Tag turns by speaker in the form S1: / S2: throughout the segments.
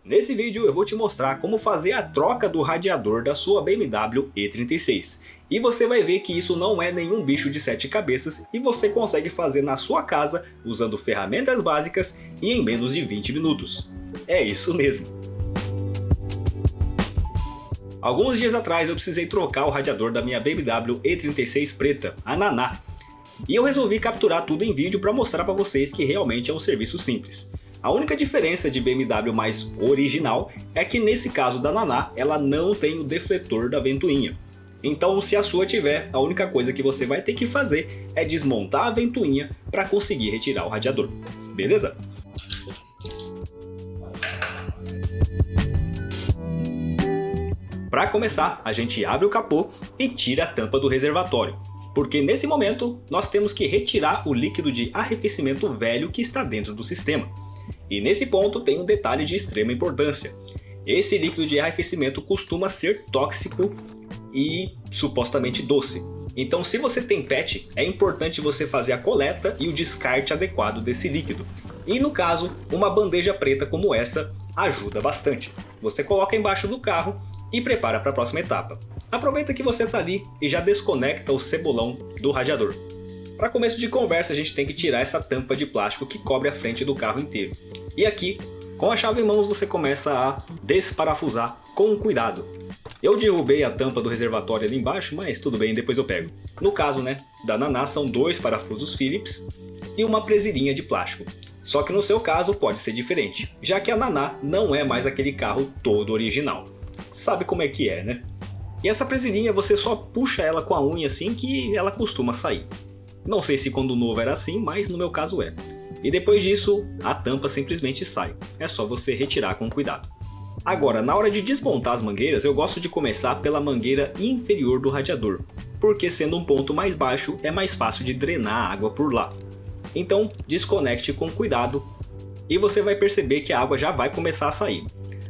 S1: Nesse vídeo eu vou te mostrar como fazer a troca do radiador da sua BMW E36. E você vai ver que isso não é nenhum bicho de 7 cabeças e você consegue fazer na sua casa usando ferramentas básicas e em menos de 20 minutos. É isso mesmo. Alguns dias atrás eu precisei trocar o radiador da minha BMW E36 preta, a Naná. E eu resolvi capturar tudo em vídeo para mostrar para vocês que realmente é um serviço simples. A única diferença de BMW mais original é que nesse caso da Naná, ela não tem o defletor da ventoinha. Então se a sua tiver, a única coisa que você vai ter que fazer é desmontar a ventoinha para conseguir retirar o radiador. Beleza? Para começar, a gente abre o capô e tira a tampa do reservatório. Porque nesse momento, nós temos que retirar o líquido de arrefecimento velho que está dentro do sistema. E nesse ponto tem um detalhe de extrema importância. Esse líquido de arrefecimento costuma ser tóxico e supostamente doce. Então se você tem PET, é importante você fazer a coleta e o descarte adequado desse líquido. E no caso, uma bandeja preta como essa ajuda bastante. Você coloca embaixo do carro e prepara para a próxima etapa. Aproveita que você está ali e já desconecta o cebolão do radiador. Para começo de conversa, a gente tem que tirar essa tampa de plástico que cobre a frente do carro inteiro. E aqui, com a chave em mãos, você começa a desparafusar com cuidado. Eu derrubei a tampa do reservatório ali embaixo, mas tudo bem, depois eu pego. No caso, da Naná são 2 parafusos Phillips e uma presilhinha de plástico. Só que no seu caso pode ser diferente, já que a Naná não é mais aquele carro todo original. Sabe como é que é, né? E essa presilhinha você só puxa ela com a unha assim que ela costuma sair. Não sei se quando novo era assim, mas no meu caso é. E depois disso, a tampa simplesmente sai. É só você retirar com cuidado. Agora, na hora de desmontar as mangueiras, eu gosto de começar pela mangueira inferior do radiador, porque sendo um ponto mais baixo, é mais fácil de drenar a água por lá. Então, desconecte com cuidado e você vai perceber que a água já vai começar a sair.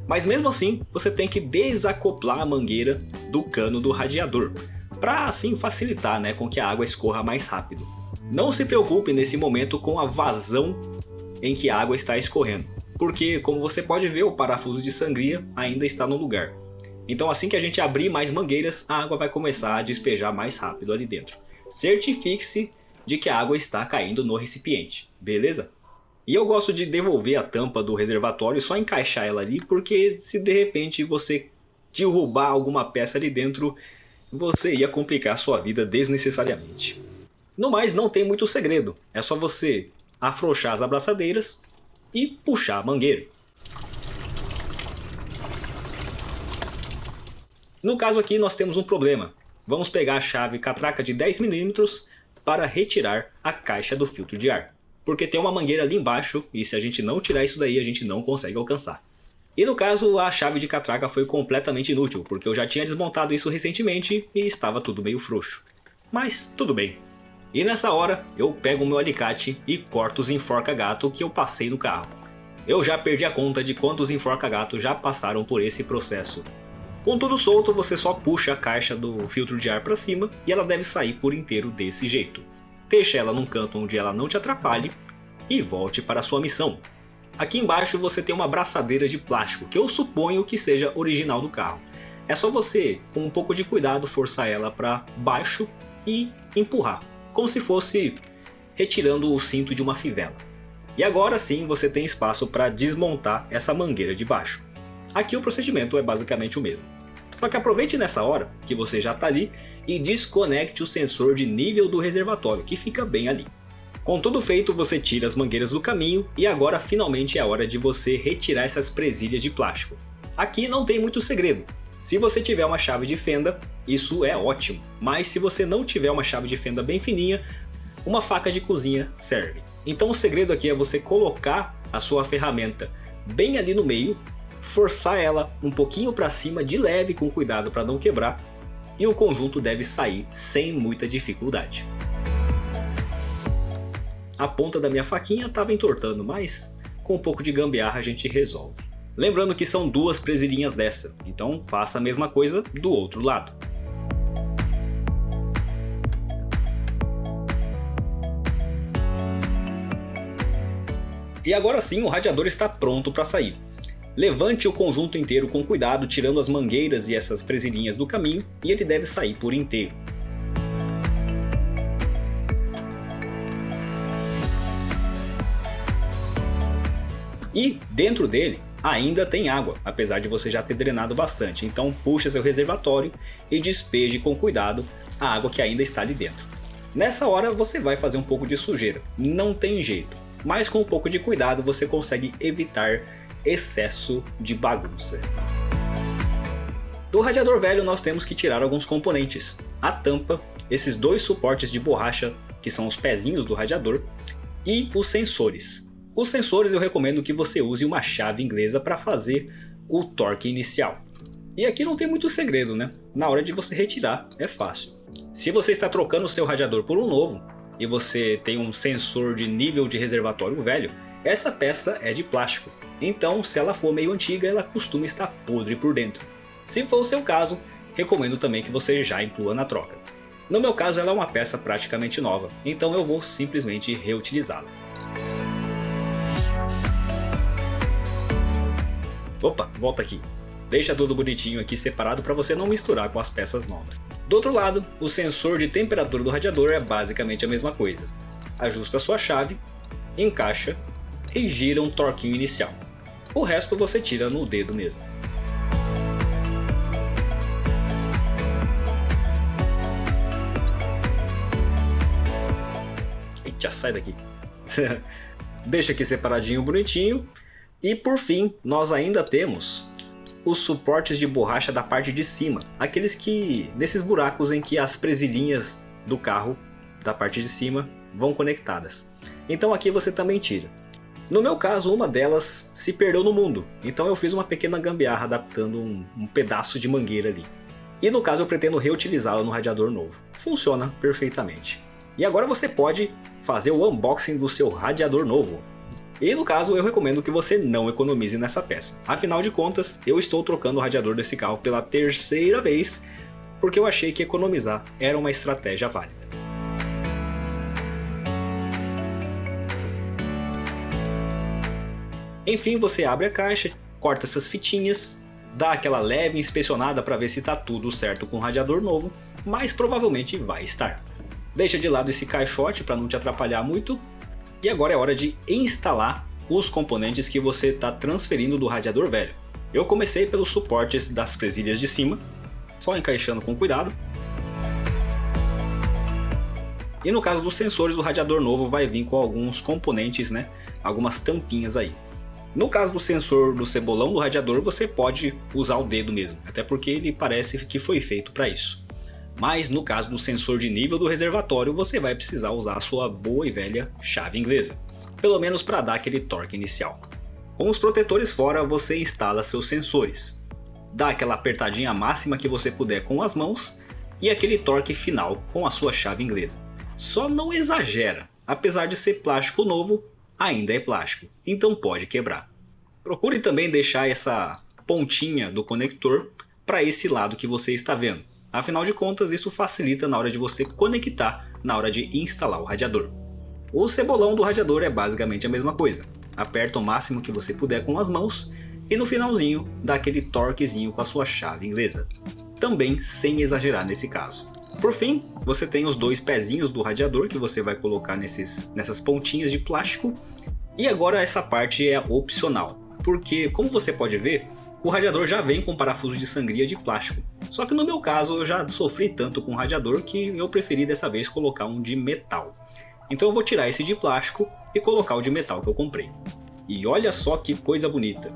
S1: Mas mesmo assim, você tem que desacoplar a mangueira do cano do radiador, para assim facilitar com que a água escorra mais rápido. Não se preocupe nesse momento com a vazão em que a água está escorrendo, porque como você pode ver, o parafuso de sangria ainda está no lugar. Então assim que a gente abrir mais mangueiras, a água vai começar a despejar mais rápido ali dentro. Certifique-se de que a água está caindo no recipiente, beleza? E eu gosto de devolver a tampa do reservatório e só encaixar ela ali, porque se de repente você derrubar alguma peça ali dentro, você ia complicar a sua vida desnecessariamente. No mais, não tem muito segredo, é só você afrouxar as abraçadeiras e puxar a mangueira. No caso aqui nós temos um problema. Vamos pegar a chave catraca de 10 mm para retirar a caixa do filtro de ar. Porque tem uma mangueira ali embaixo e se a gente não tirar isso daí a gente não consegue alcançar. E no caso a chave de catraca foi completamente inútil, porque eu já tinha desmontado isso recentemente e estava tudo meio frouxo. Mas tudo bem. E nessa hora eu pego o meu alicate e corto os enforca-gato que eu passei no carro. Eu já perdi a conta de quantos enforca-gato já passaram por esse processo. Com tudo solto, você só puxa a caixa do filtro de ar para cima e ela deve sair por inteiro desse jeito. Deixa ela num canto onde ela não te atrapalhe e volte para a sua missão. Aqui embaixo você tem uma abraçadeira de plástico, que eu suponho que seja original do carro. É só você, com um pouco de cuidado, forçar ela para baixo e empurrar, como se fosse retirando o cinto de uma fivela. E agora sim você tem espaço para desmontar essa mangueira de baixo. Aqui o procedimento é basicamente o mesmo. Só que aproveite nessa hora que você já está ali e desconecte o sensor de nível do reservatório, que fica bem ali. Com tudo feito, você tira as mangueiras do caminho e agora finalmente é a hora de você retirar essas presilhas de plástico. Aqui não tem muito segredo. Se você tiver uma chave de fenda, isso é ótimo. Mas se você não tiver uma chave de fenda bem fininha, uma faca de cozinha serve. Então o segredo aqui é você colocar a sua ferramenta bem ali no meio, forçar ela um pouquinho para cima de leve com cuidado para não quebrar e o conjunto deve sair sem muita dificuldade. A ponta da minha faquinha estava entortando, mas com um pouco de gambiarra a gente resolve. Lembrando que são 2 presilhinhas dessa, então faça a mesma coisa do outro lado. E agora sim o radiador está pronto para sair. Levante o conjunto inteiro com cuidado, tirando as mangueiras e essas presilhinhas do caminho, e ele deve sair por inteiro. E dentro dele ainda tem água, apesar de você já ter drenado bastante. Então puxa seu reservatório e despeje com cuidado a água que ainda está ali dentro. Nessa hora você vai fazer um pouco de sujeira, não tem jeito. Mas com um pouco de cuidado você consegue evitar excesso de bagunça. Do radiador velho nós temos que tirar alguns componentes. A tampa, esses dois suportes de borracha, que são os pezinhos do radiador, e os sensores. Os sensores eu recomendo que você use uma chave inglesa para fazer o torque inicial. E aqui não tem muito segredo, né? Na hora de você retirar é fácil. Se você está trocando o seu radiador por um novo, e você tem um sensor de nível de reservatório velho, essa peça é de plástico. Então, se ela for meio antiga, ela costuma estar podre por dentro. Se for o seu caso, recomendo também que você já inclua na troca. No meu caso, ela é uma peça praticamente nova, então eu vou simplesmente reutilizá-la. Opa, volta aqui. Deixa tudo bonitinho aqui separado para você não misturar com as peças novas. Do outro lado, o sensor de temperatura do radiador é basicamente a mesma coisa. Ajusta a sua chave, encaixa e gira um torquinho inicial. O resto você tira no dedo mesmo. Eita, sai daqui. Deixa aqui separadinho, bonitinho. E por fim, nós ainda temos os suportes de borracha da parte de cima. Desses buracos em que as presilhinhas do carro, da parte de cima, vão conectadas. Então aqui você também tira. No meu caso, uma delas se perdeu no mundo, então eu fiz uma pequena gambiarra adaptando um pedaço de mangueira ali. E no caso eu pretendo reutilizá-la no radiador novo. Funciona perfeitamente. E agora você pode fazer o unboxing do seu radiador novo. E no caso eu recomendo que você não economize nessa peça. Afinal de contas, eu estou trocando o radiador desse carro pela terceira vez, porque eu achei que economizar era uma estratégia válida. Enfim, você abre a caixa, corta essas fitinhas, dá aquela leve inspecionada para ver se está tudo certo com o radiador novo, mas provavelmente vai estar. Deixa de lado esse caixote para não te atrapalhar muito, e agora é hora de instalar os componentes que você está transferindo do radiador velho. Eu comecei pelos suportes das presilhas de cima, só encaixando com cuidado. E no caso dos sensores, o radiador novo vai vir com alguns componentes, né? Algumas tampinhas aí. No caso do sensor do cebolão do radiador, você pode usar o dedo mesmo, até porque ele parece que foi feito para isso. Mas no caso do sensor de nível do reservatório, você vai precisar usar a sua boa e velha chave inglesa, pelo menos para dar aquele torque inicial. Com os protetores fora, você instala seus sensores. Dá aquela apertadinha máxima que você puder com as mãos e aquele torque final com a sua chave inglesa. Só não exagera, apesar de ser plástico novo, ainda é plástico, então pode quebrar. Procure também deixar essa pontinha do conector para esse lado que você está vendo. Afinal de contas, isso facilita na hora de você conectar, na hora de instalar o radiador. O cebolão do radiador é basicamente a mesma coisa. Aperta o máximo que você puder com as mãos e no finalzinho dá aquele torquezinho com a sua chave inglesa. Também sem exagerar nesse caso. Por fim, você tem os dois pezinhos do radiador que você vai colocar nessas pontinhas de plástico. E agora essa parte é opcional, porque como você pode ver, o radiador já vem com parafuso de sangria de plástico. Só que no meu caso eu já sofri tanto com o radiador que eu preferi dessa vez colocar um de metal. Então eu vou tirar esse de plástico e colocar o de metal que eu comprei. E olha só que coisa bonita!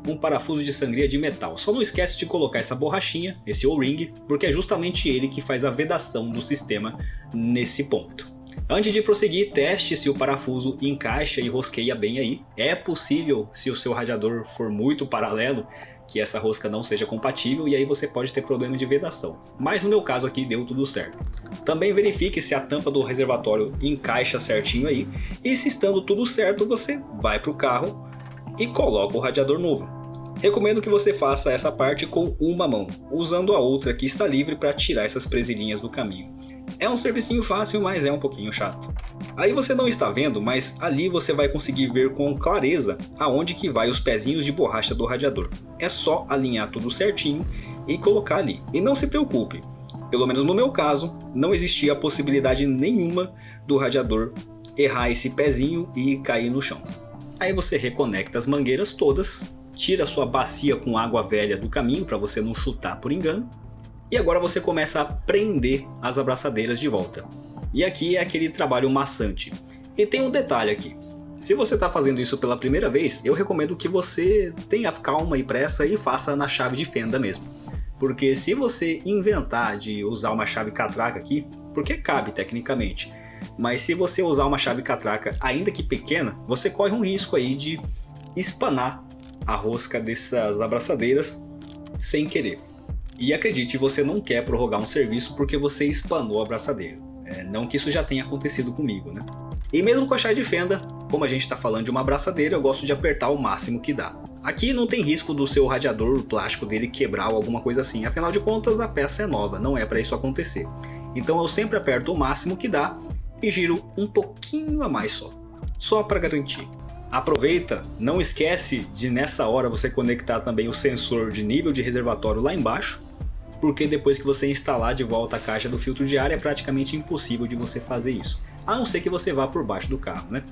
S1: Um parafuso de sangria de metal. Só não esquece de colocar essa borrachinha, esse O-ring, porque é justamente ele que faz a vedação do sistema nesse ponto. Antes de prosseguir, teste se o parafuso encaixa e rosqueia bem aí. É possível, se o seu radiador for muito paralelo, que essa rosca não seja compatível e aí você pode ter problema de vedação. Mas no meu caso aqui deu tudo certo. Também verifique se a tampa do reservatório encaixa certinho aí, e se estando tudo certo você vai para o carro e coloca o radiador novo. Recomendo que você faça essa parte com uma mão, usando a outra que está livre para tirar essas presilhinhas do caminho. É um servicinho fácil, mas é um pouquinho chato. Aí você não está vendo, mas ali você vai conseguir ver com clareza aonde que vai os pezinhos de borracha do radiador. É só alinhar tudo certinho e colocar ali. E não se preocupe, pelo menos no meu caso, não existia a possibilidade nenhuma do radiador errar esse pezinho e cair no chão. Aí você reconecta as mangueiras todas, tira a sua bacia com água velha do caminho para você não chutar por engano. E agora você começa a prender as abraçadeiras de volta. E aqui é aquele trabalho maçante. E tem um detalhe aqui. Se você está fazendo isso pela primeira vez, eu recomendo que você tenha calma e pressa e faça na chave de fenda mesmo. Porque se você inventar de usar uma chave catraca aqui, porque cabe tecnicamente, mas se você usar uma chave catraca ainda que pequena, você corre um risco aí de espanar a rosca dessas abraçadeiras sem querer. E acredite, você não quer prorrogar um serviço porque você espanou a abraçadeira. Não que isso já tenha acontecido comigo, né? E mesmo com a chave de fenda, como a gente está falando de uma abraçadeira, eu gosto de apertar o máximo que dá. Aqui não tem risco do seu radiador, o plástico dele quebrar ou alguma coisa assim, afinal de contas a peça é nova, não é para isso acontecer. Então eu sempre aperto o máximo que dá e giro um pouquinho a mais só para garantir. Aproveita, não esquece de nessa hora você conectar também o sensor de nível de reservatório lá embaixo, porque depois que você instalar de volta a caixa do filtro de ar é praticamente impossível de você fazer isso, a não ser que você vá por baixo do carro, né?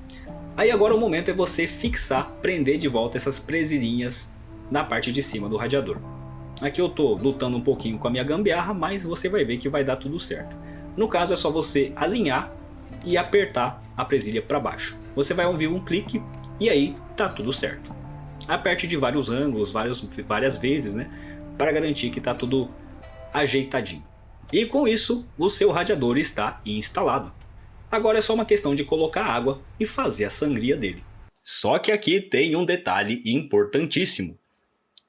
S1: Aí agora o momento é você fixar, prender de volta essas presilhinhas na parte de cima do radiador. Aqui eu tô lutando um pouquinho com a minha gambiarra, mas você vai ver que vai dar tudo certo. No caso é só você alinhar e apertar a presilha para baixo. Você vai ouvir um clique e aí tá tudo certo. Aperte de vários ângulos, várias vezes, né? Para garantir que tá tudo ajeitadinho. E com isso, o seu radiador está instalado. Agora é só uma questão de colocar água e fazer a sangria dele. Só que aqui tem um detalhe importantíssimo.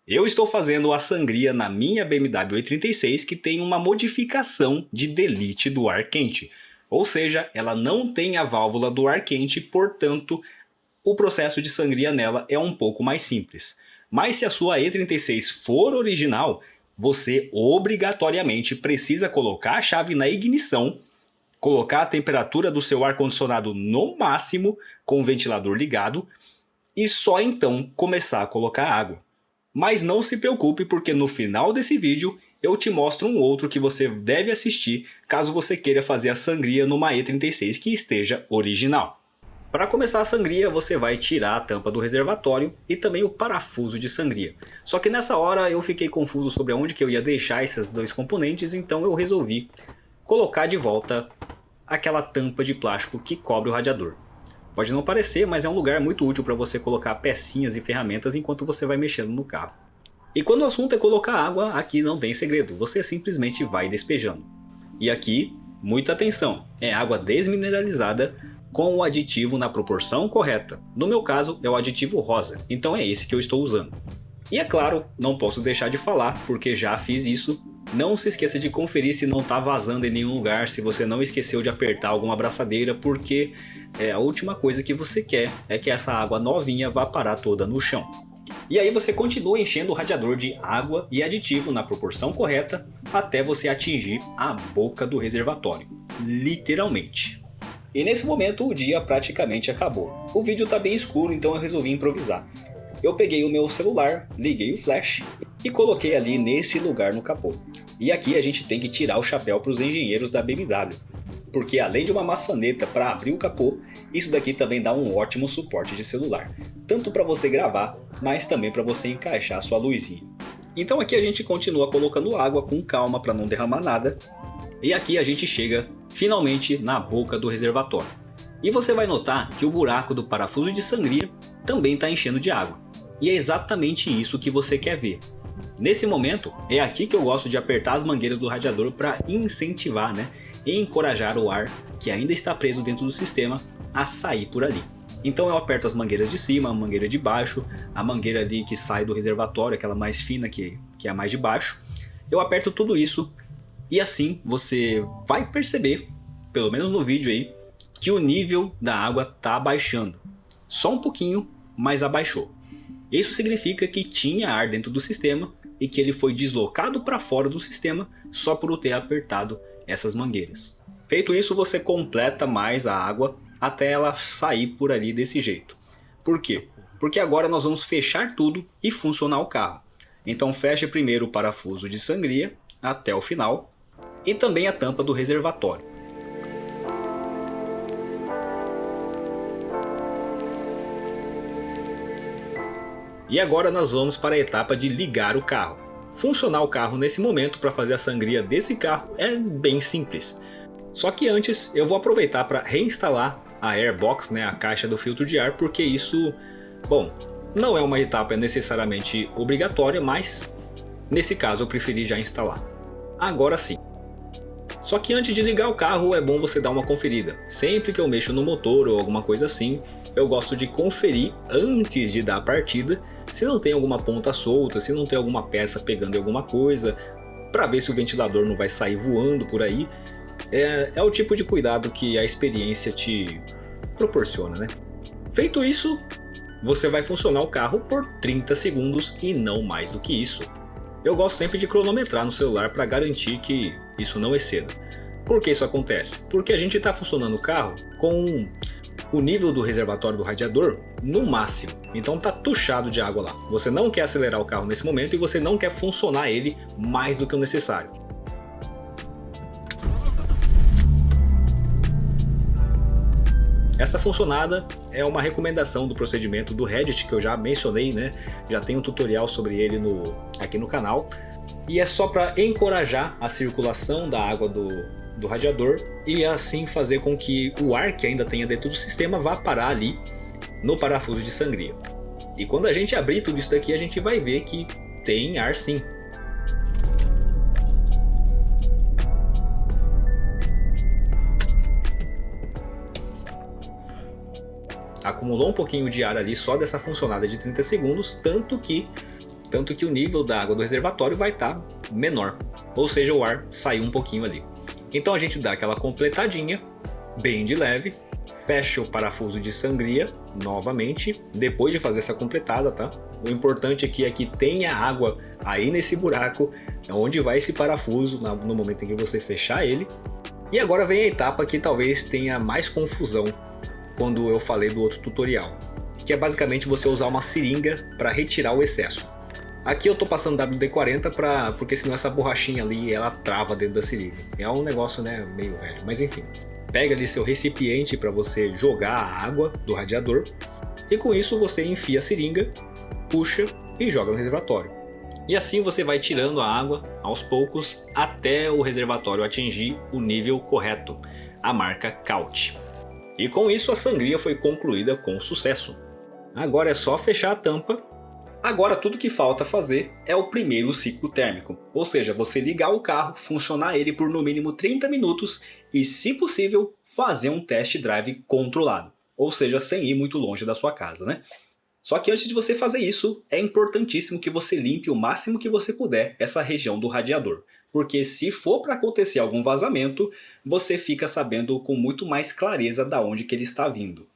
S1: Eu estou fazendo a sangria na minha BMW E36 que tem uma modificação de delete do ar quente. Ou seja, ela não tem a válvula do ar quente, portanto, o processo de sangria nela é um pouco mais simples. Mas se a sua E36 for original, você obrigatoriamente precisa colocar a chave na ignição, colocar a temperatura do seu ar-condicionado no máximo, com o ventilador ligado, e só então começar a colocar água. Mas não se preocupe, porque no final desse vídeo eu te mostro um outro que você deve assistir caso você queira fazer a sangria numa E36 que esteja original. Para começar a sangria, você vai tirar a tampa do reservatório e também o parafuso de sangria. Só que nessa hora eu fiquei confuso sobre onde que eu ia deixar esses dois componentes, então eu resolvi colocar de volta aquela tampa de plástico que cobre o radiador. Pode não parecer, mas é um lugar muito útil para você colocar pecinhas e ferramentas enquanto você vai mexendo no carro. E quando o assunto é colocar água, aqui não tem segredo, você simplesmente vai despejando. E aqui, muita atenção, é água desmineralizada com o aditivo na proporção correta. No meu caso é o aditivo rosa, então é esse que eu estou usando. E é claro, não posso deixar de falar, porque já fiz isso, não se esqueça de conferir se não está vazando em nenhum lugar, se você não esqueceu de apertar alguma abraçadeira, porque a última coisa que você quer é que essa água novinha vá parar toda no chão. E aí você continua enchendo o radiador de água e aditivo na proporção correta até você atingir a boca do reservatório, literalmente. E nesse momento o dia praticamente acabou. O vídeo está bem escuro, então eu resolvi improvisar. Eu peguei o meu celular, liguei o flash e coloquei ali nesse lugar no capô. E aqui a gente tem que tirar o chapéu para os engenheiros da BMW, porque além de uma maçaneta para abrir o capô, isso daqui também dá um ótimo suporte de celular, tanto para você gravar, mas também para você encaixar a sua luzinha. Então aqui a gente continua colocando água com calma para não derramar nada, e aqui a gente chega finalmente na boca do reservatório. E você vai notar que o buraco do parafuso de sangria também está enchendo de água. E é exatamente isso que você quer ver. Nesse momento, é aqui que eu gosto de apertar as mangueiras do radiador para incentivar, e encorajar o ar que ainda está preso dentro do sistema a sair por ali. Então eu aperto as mangueiras de cima, a mangueira de baixo, a mangueira ali que sai do reservatório, aquela mais fina que é a mais de baixo. Eu aperto tudo isso e assim você vai perceber, pelo menos no vídeo aí, que o nível da água está abaixando. Só um pouquinho, mas abaixou. Isso significa que tinha ar dentro do sistema e que ele foi deslocado para fora do sistema só por eu ter apertado essas mangueiras. Feito isso, você completa mais a água até ela sair por ali desse jeito. Por quê? Porque agora nós vamos fechar tudo e funcionar o carro. Então feche primeiro o parafuso de sangria até o final e também a tampa do reservatório. E agora nós vamos para a etapa de ligar o carro. Funcionar o carro nesse momento para fazer a sangria desse carro é bem simples. Só que antes eu vou aproveitar para reinstalar a Airbox, a caixa do filtro de ar, porque isso, bom, não é uma etapa necessariamente obrigatória, mas nesse caso eu preferi já instalar. Agora sim. Só que antes de ligar o carro é bom você dar uma conferida. Sempre que eu mexo no motor ou alguma coisa assim, eu gosto de conferir antes de dar a partida se não tem alguma ponta solta, se não tem alguma peça pegando em alguma coisa, para ver se o ventilador não vai sair voando por aí. É o tipo de cuidado que a experiência te proporciona, né? Feito isso, você vai funcionar o carro por 30 segundos e não mais do que isso. Eu gosto sempre de cronometrar no celular para garantir que isso não exceda. Por que isso acontece? Porque a gente está funcionando o carro com o nível do reservatório do radiador no máximo. Então tá tuchado de água lá. Você não quer acelerar o carro nesse momento e você não quer funcionar ele mais do que o necessário. Essa funcionada é uma recomendação do procedimento do Reddit que eu já mencionei, Já tem um tutorial sobre ele aqui no canal. E é só para encorajar a circulação da água do radiador e assim fazer com que o ar que ainda tenha dentro do sistema vá parar ali no parafuso de sangria. E quando a gente abrir tudo isso daqui, a gente vai ver que tem ar sim. Acumulou um pouquinho de ar ali só dessa funcionada de 30 segundos, tanto que o nível da água do reservatório vai estar menor, ou seja, o ar saiu um pouquinho ali. Então a gente dá aquela completadinha, bem de leve, fecha o parafuso de sangria novamente, depois de fazer essa completada, tá? O importante aqui é que tenha água aí nesse buraco, onde vai esse parafuso no momento em que você fechar ele. E agora vem a etapa que talvez tenha mais confusão quando eu falei do outro tutorial, que é basicamente você usar uma seringa para retirar o excesso. Aqui eu estou passando WD-40 porque senão essa borrachinha ali ela trava dentro da seringa. É um negócio meio velho, mas enfim. Pega ali seu recipiente para você jogar a água do radiador e com isso você enfia a seringa, puxa e joga no reservatório. E assim você vai tirando a água aos poucos até o reservatório atingir o nível correto, a marca Caut. E com isso a sangria foi concluída com sucesso. Agora é só fechar a tampa. Agora tudo que falta fazer é o primeiro ciclo térmico, ou seja, você ligar o carro, funcionar ele por no mínimo 30 minutos e, se possível, fazer um test drive controlado, ou seja, sem ir muito longe da sua casa, Só que antes de você fazer isso, é importantíssimo que você limpe o máximo que você puder essa região do radiador. Porque se for para acontecer algum vazamento, você fica sabendo com muito mais clareza da onde que ele está vindo.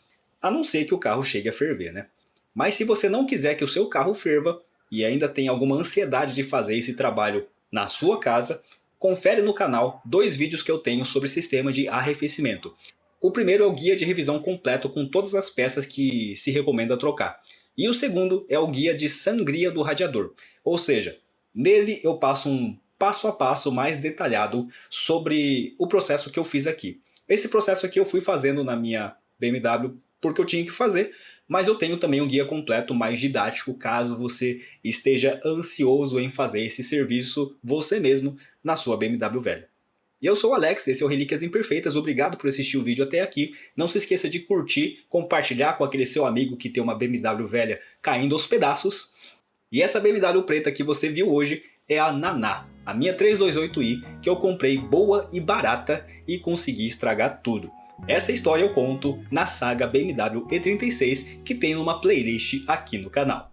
S1: A não ser que o carro chegue a ferver, Mas se você não quiser que o seu carro ferva e ainda tem alguma ansiedade de fazer esse trabalho na sua casa, confere no canal 2 vídeos que eu tenho sobre sistema de arrefecimento. O primeiro é o guia de revisão completo com todas as peças que se recomenda trocar. E o segundo é o guia de sangria do radiador. Ou seja, nele eu passo um passo a passo mais detalhado sobre o processo que eu fiz aqui. Esse processo aqui eu fui fazendo na minha BMW porque eu tinha que fazer, mas eu tenho também um guia completo mais didático caso você esteja ansioso em fazer esse serviço você mesmo na sua BMW velha. E eu sou o Alex, esse é o Relíquias Imperfeitas, obrigado por assistir o vídeo até aqui. Não se esqueça de curtir, compartilhar com aquele seu amigo que tem uma BMW velha caindo aos pedaços. E essa BMW preta que você viu hoje é a Naná, a minha 328i, que eu comprei boa e barata e consegui estragar tudo. Essa história eu conto na saga BMW E36 que tem numa playlist aqui no canal.